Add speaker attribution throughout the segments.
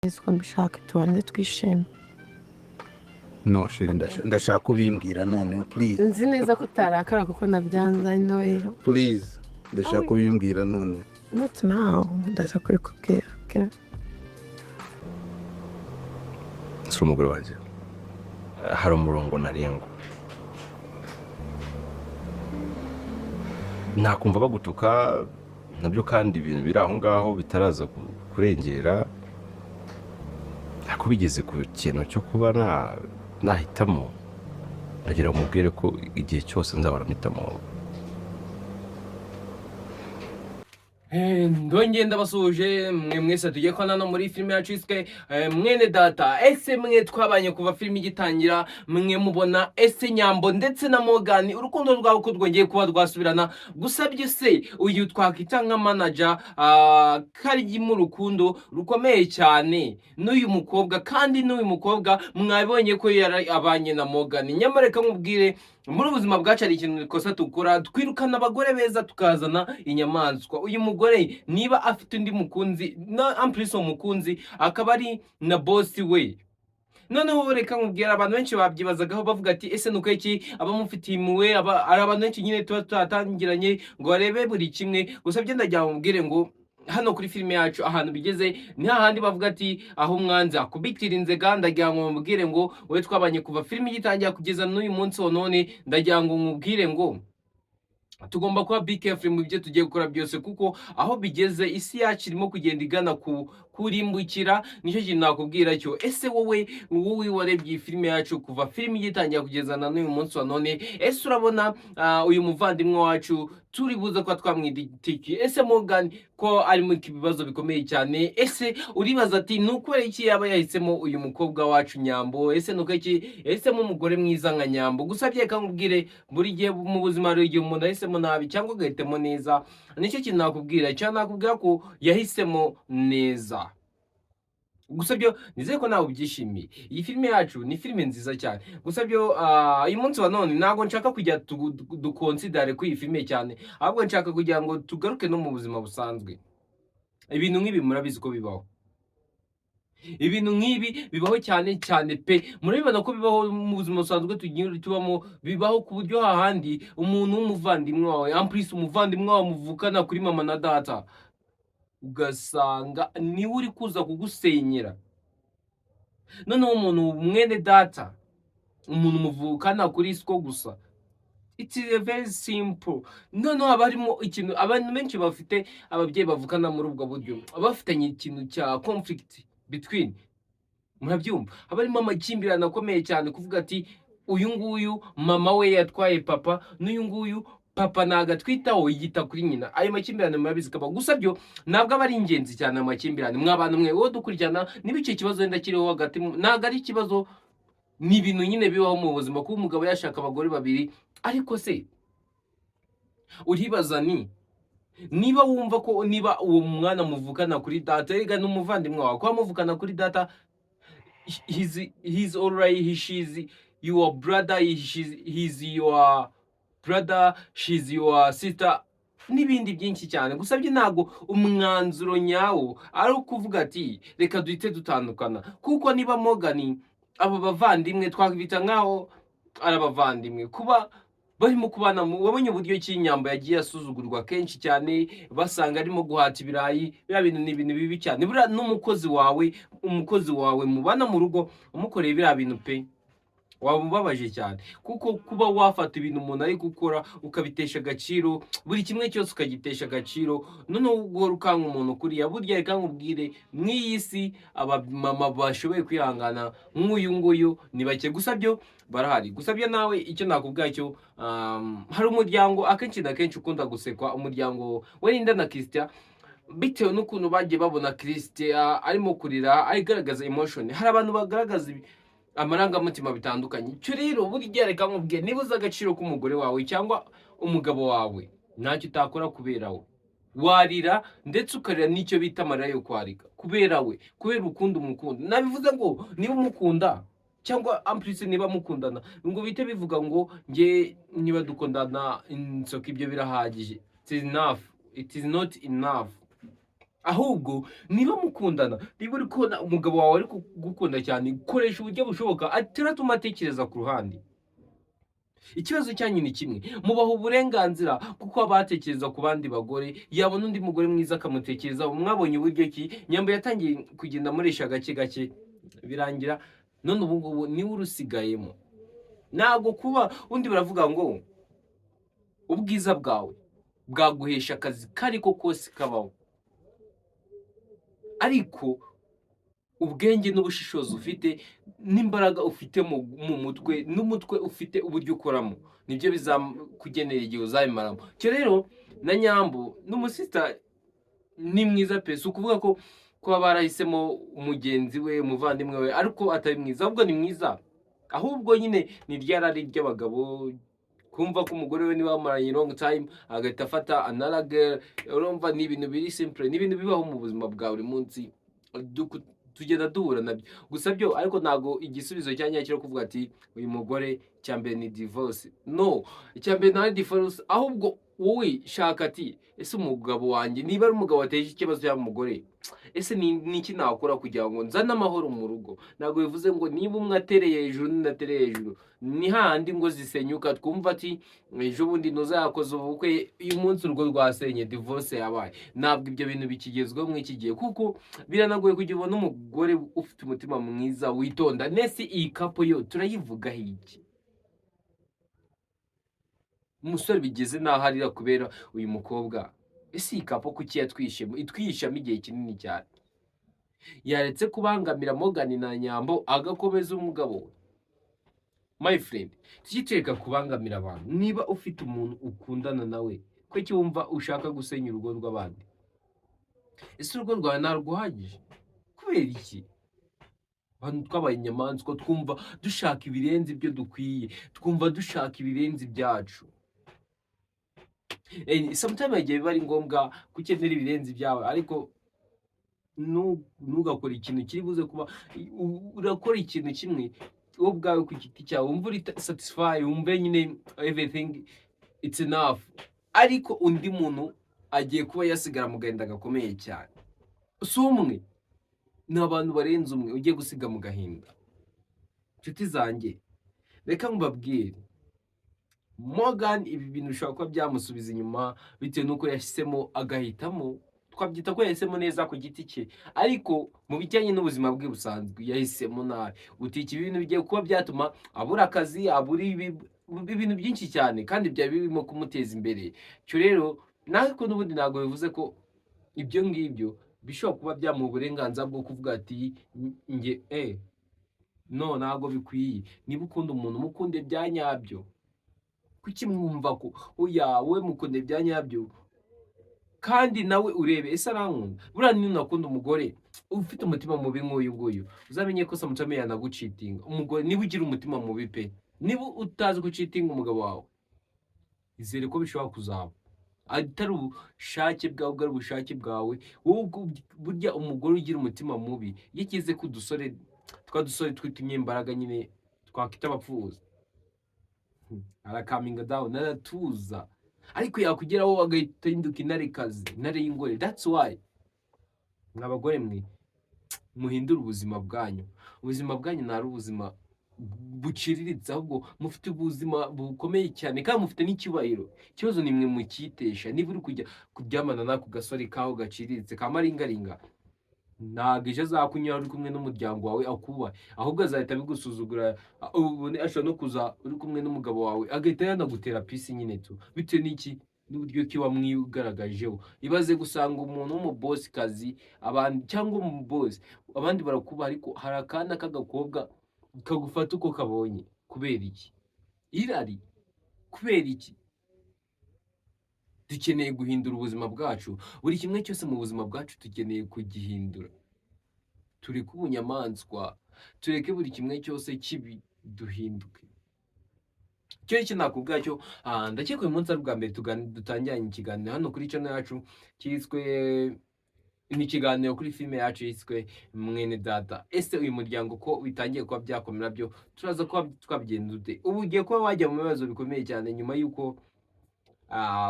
Speaker 1: Niziko mbishaka tubanze twishime.
Speaker 2: No shiri ndashaka kubimbwira none please.
Speaker 1: Nzi neza ko utarakara kuko nabyanza no.
Speaker 2: Please ndashaka kubimbwira none.
Speaker 1: Not now. Ndaza kubikubwira. Okay?
Speaker 3: Sura umugore wanjye hari umurongo narenga nakumva bagutuka nabyo kandi ibintu biri aho ngaho bitaraza kurengera bigeze ku kintu cyo kuba nahitamo nagira umubwire ko igihe cyose nzabara mpitamo.
Speaker 4: ndongeye ndabasuje mwe mwese tugiye kubona no muri filime yacu iswe mwene data. Ese mwe twabanye kuva filime igitangira, mwe mubona ese Nyambo ndetse na Morgan urukundo rwabo ko rwongeye kuba rwasubirana, gusabye se uyu twakwita nka manager kari mu rukundo rukomeye cyane n'uyu mukobwa, kandi n'uyu mukobwa mwabonye ko yari abanye na Morgan. Nyamara reka mubwire muri ubuzima bwacu hari ikintu ikosa tukora, twirukana abagore beza tukazana inyamaswa. Uyu mugore niba afite undi mukunzi na amplis umukunzi akaba ari na boss we, noneho reka mubwira abantu benshi babyibazagaho bavuga ati ese nuko iki abamufitiye impuhwe ari abantu benshi nyine tuba tutatangiranye ngo barebe buri kimwe. Gusa byo ndagira mubwire ngo hano kuri filime yacu ahantu bigeze ni hahandi bavuga ati aho umwanzi akubitira inzega. Ndagira ngo mubwire ngo wowe twabanye kuva filime igitangira kugeza n'uyu munsi wa none, ndagira ngo mubwire ngo tugomba kuba be careful mu byo tugiye gukora byose, kuko aho bigeze isi yacu irimo kugenda igana kurimbukira. Nicyo kintu nakubwira cyo. Ese wowe warebye iyi filime yacu kuva filime igitangira kugeza na n'uyu munsi wa none, ese urabona uyu muvandimwe wacu turi buze kuba twamwiditiki? Ese Morgan ko ari mu bibazo bikomeye cyane, ese uribaza ati nukore iki yaba yahisemo uyu mukobwa wacu Nyambo? Ese nuko iki yahisemo umugore mwiza nka Nyambo? Gusa byeka nkubwire buri gihe mu buzima rero igihe umuntu yahisemo nabi cyangwa agahitamo neza, nicyo kintu nakubwira cyane, nakubwira ko yahisemo neza. Gusa byo nizeye ko nawe ubyishimiye. Iyi filime yacu ni filime nziza cyane. Gusa byo uyu munsi wa none ntago nshaka kujya dukonsidere ku iyi filime cyane, ahubwo nshaka kugira ngo tugaruke no mu buzima busanzwe. Ibintu nk'ibi murabizi ko bibaho, ibintu nk'ibi bibaho cyane cyane pe. Murabibona ko bibaho mu buzima busanzwe tubamo, bibaho ku buryo hahandi umuntu w'umuvandimwe wawe amplis umuvandimwe wawe muvukana kuri mama na data, ugasanga niwe uri kuza kugusenyera. Noneho umuntu mwene data, umuntu muvukana kuri siko gusa, it's very simple. Noneho haba harimo ikintu abantu benshi bafite ababyeyi bavukana muri ubwo buryo bafitanye ikintu cya conflict between, murabyumva, haba harimo amakimbirane akomeye cyane, kuvuga ati uyu nguyu mama we yatwaye papa n'uyu nguyu papa nagatwitaho yita kuri nyina. Ayo makimbirane murabizi kaba. Gusa byo ntabwo aba ari ingenzi cyane amakimbirane. Mw'abantu mwe wowe dukurikirana niba icyo kibazo wenda kiriho hagati, ntabwo ari ikibazo, ni ibintu nyine bibaho mu buzima, kuba umugabo yashaka abagore babiri. Ariko se uribaza niba wumva ko niba uwo mwana muvukana kuri data, ega n'umuvandimwe wawe kuba muvukana kuri data, he's alright, she's your brother, he's your brother, she's your sister, n'ibindi byinshi cyane. Gusa byo ntago umwanzuro nyawo ari ukuvuga ati reka duhite dutandukana, kuko niba Morgan abo bavandimwe twakubita nkaho ari abavandimwe, kuba barimo kubana. Wabonye uburyo ki Nyambo yagiye asuzugurwa kenshi cyane, basanga arimo guhata ibirayi. Bya bintu ni ibintu bibi cyane. Buriya n'umukozi wawe mubana mu rugo umukoreye biriya bintu pe, waba ubabaje cyane, kuko kuba wafata ibintu umuntu ari gukora ukabitesha agaciro, buri kimwe cyose ukagitesha agaciro, noneho ugora ukanga umuntu kuriya. Burya reka nkubwire, mw'iyi si abamama bashoboye kwihangana nk'uyu nguyu ni bake. Gusa byo barahari. Gusa byo nawe icyo nakubwira cyo, hari umuryango akenshi na kenshi ukunda gusekwa, umuryango Welinda na Christian, bitewe n'ukuntu bagiye babona Christian arimo kurira agaragaza emotion. Hari abantu bagaragaza amarangamutima bitandukanye. Cyo rero burya reka nkubwire, niba uzi agaciro k'umugore wawe cyangwa umugabo wawe, ntacyo utakora kubera we. Warira ndetse ukarira n'icyo bita amarira yo kwarika kubera we, kubera ukunda umukunda. Nabivuze ngo niba umukunda cyangwa amplis niba mukundana ngo bite bivuga ngo nge niba dukundana insoka ibyo birahagije. It is not enough. ahubwo niba mukundana, niba uri kubona umugabo wawe ari kugukunda cyane, koresha uburyo bushoboka ataratuma atekereza ku ruhande. Ikibazo cyanyu ni kimwe, mubaha uburenganzira kuko abatekereza ku bandi bagore, yabona undi mugore mwiza akamutekerezaho. Mwabonye uburyo ki Nyambo yatangiye kugenda amuresha gake gake, birangira none ubu ngubu niwe urusigayemo. Ntabwo kuba undi baravuga ngo ubwiza bwawe bwaguhesha akazi kariko kose kabaho, ariko ubwenge n'ubushishozi ufite n'imbaraga ufite mu mutwe n'umutwe ufite uburyo ukoramo nibyo bizakugenera igihe uzabimaramo. Cyo rero na Nyambo n'umusista ni mwiza pe, si ukuvuga ko kuba barahisemo umugenzi we umuvandimwe we ariko atari mwiza, ahubwo ni mwiza, ahubwo nyine ni ryarari ry'abagabo kumva ko umugore we niba bamaranye long time agahita afata another girl. Urumva ni ibintu biri simple, ni ibintu bibaho mu buzima bwa buri munsi tugenda duhura nabyo. Gusa byo ariko ntago igisubizo cya nyacyo kuvuga ati uyu mugore cyambere ni divorce. No, icyambere nta divorce, ahubwo wowe shaka ati ese umugabo wanjye niba ari umugabo wateje ikibazo cy'umugore, ese ni iki nakora kugira ngo nzane amahoro mu rugo. Ntago bivuze ngo niba umwe atereye hejuru n'atereye hejuru ni handi ngo zisenyuka twumva ati ejo bundi ntuzakoze ubukwe uyu munsi urwo rwasenye divorce yabaye. Ntabwo ibyo bintu bikigezweho muri iki gihe, kuko biranagoye kugira ubona umugore ufite umutima mwiza witonda. Nese iyi kapo yo turayivugaho iki? Umusore bigeze naho arira kubera uyu mukobwa, ese iyi kapo kuki yatwishemo itwishamo igihe kinini cyane? Yaretse kubangamira Morgan na Nyambo agakomeza umugabo we. My friend, tujye kubangamira abantu. Niba ufite umuntu ukundana nawe, ko cyumva ushaka gusenya urugo rw'abandi? Ese urugo rwawe ntarwuhagije? Kubera iki? Abantu twabaye inyamaswa, twumva dushaka ibirenze ibyo dukwiye, twumva dushaka ibirenze ibyacu. Sometimes igihe biba ari ngombwa kukenera ibirenze ibyawe, ariko ntugakora ikintu kiri buze kuba urakora ikintu kimwe wowe ubwawe ku giti cyawe wumva uri satisfy, wumve nyine everything it's enough, ariko undi muntu agiye kuba yasigara mu gahinda gakomeye cyane. Si umwe, ni abantu barenze umwe ugiye gusiga mu gahinda. Nshuti zanjye, reka mbabwire, Morgan ibi bintu bishobora kuba byamusubiza inyuma bitewe n'uko yahisemo agahitamo, twabyita ko yahisemo neza ku giti cye, ariko mu bijyanye n'ubuzima bwe busanzwe yahisemo nabi. Uti ibintu bigiye kuba byatuma abura akazi, abura ibintu byinshi cyane kandi byari birimo kumuteza imbere. Cyo rero nako n'ubundi ntabwo bivuze ko ibyo ngibyo bishobora kuba byamuha uburenganzira bwo kuvuga ati nge no, ntabwo bikwiye. Niba ukunda umuntu mukunde bya nyabyo. Kuki mwumva ko oya we mukunde bya nyabyo kandi nawe urebe ese arankunda? Buriya niba unakunda umugore ufite umutima mubi nk'uyu nguyu, uzamenye ko sometimes yanagucitinga. Umugore niba ugira umutima mubi pe, niba utazi gucitinga umugabo wawe, izere ko bishobora kuzaba atari ubushake bwawe, bwari ubushake bwawe wowe. Burya umugore ugira umutima mubi yikize ku dusore twitumye imbaraga nyine twakwita abapfuza, arakaminga down, aratuza, ariko yakugeraho agahita ahinduka inarekazi, intare y'ingore. That's why mwabagore mwe muhindura ubuzima bwanyu. Ubuzima bwanyu ntari ubuzima buciriritse, ahubwo mufite ubuzima bukomeye cyane kandi mufite n'icyubahiro. Ikibazo ni mwe mukitesha. Niba uri kujya kuryamana n'ako gasore kaho gaciriritse ka maringaringa, ntabwo ejo azakunyura uri kumwe n'umuryango wawe akubahe, ahubwo azahita abigusuzugura. Ubone ashobora no kuza uri kumwe n'umugabo wawe agahita yanagutera pisi nyine tu, bitewe n'iki? N'uburyo ki wamwigaragajeho. Ibaze gusanga umuntu w'umubosi kazi abandi cyangwa umubosi abandi barakuba, ariko hari akana k'agakobwa kagufata uko kabonye. Kubera iki? Irari. Kubera iki? Dukeneye guhindura ubuzima bwacu. Buri kimwe cyose mu buzima bwacu tukeneye kugihindura. Turi ku bunyamaswa, tureke buri kimwe cyose kibi duhinduke. Cyo nakubwira cyo ndakeka uyu munsi ari bwa mbere dutangiranye ikiganiro hano kuri channel yacu cyiswe ni ikiganiro kuri filime yacu yiswe Mwene Data. Ese uyu muryango ko bitangiye kuba byakomera byo turaza kuba twabigenda dute? Ubu ugiye kuba wajya mu bibazo bikomeye cyane nyuma y'uko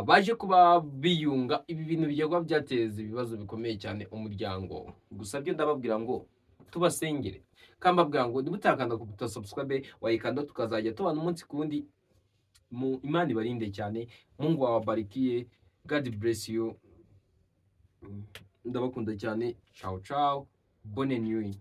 Speaker 4: baje kuba biyunga, ibi bintu bijya kuba byateza ibibazo bikomeye cyane umuryango. Gusa byo ndababwira ngo tubasengere, kambabwira ngo nibutakanda ku subscribe wayikanda, tukazajya tubana umunsi kundi. Imana ibarinde cyane, Mungu awabarikie, God bless you, ndabakunda cyane, ciao ciao, bonne nuit.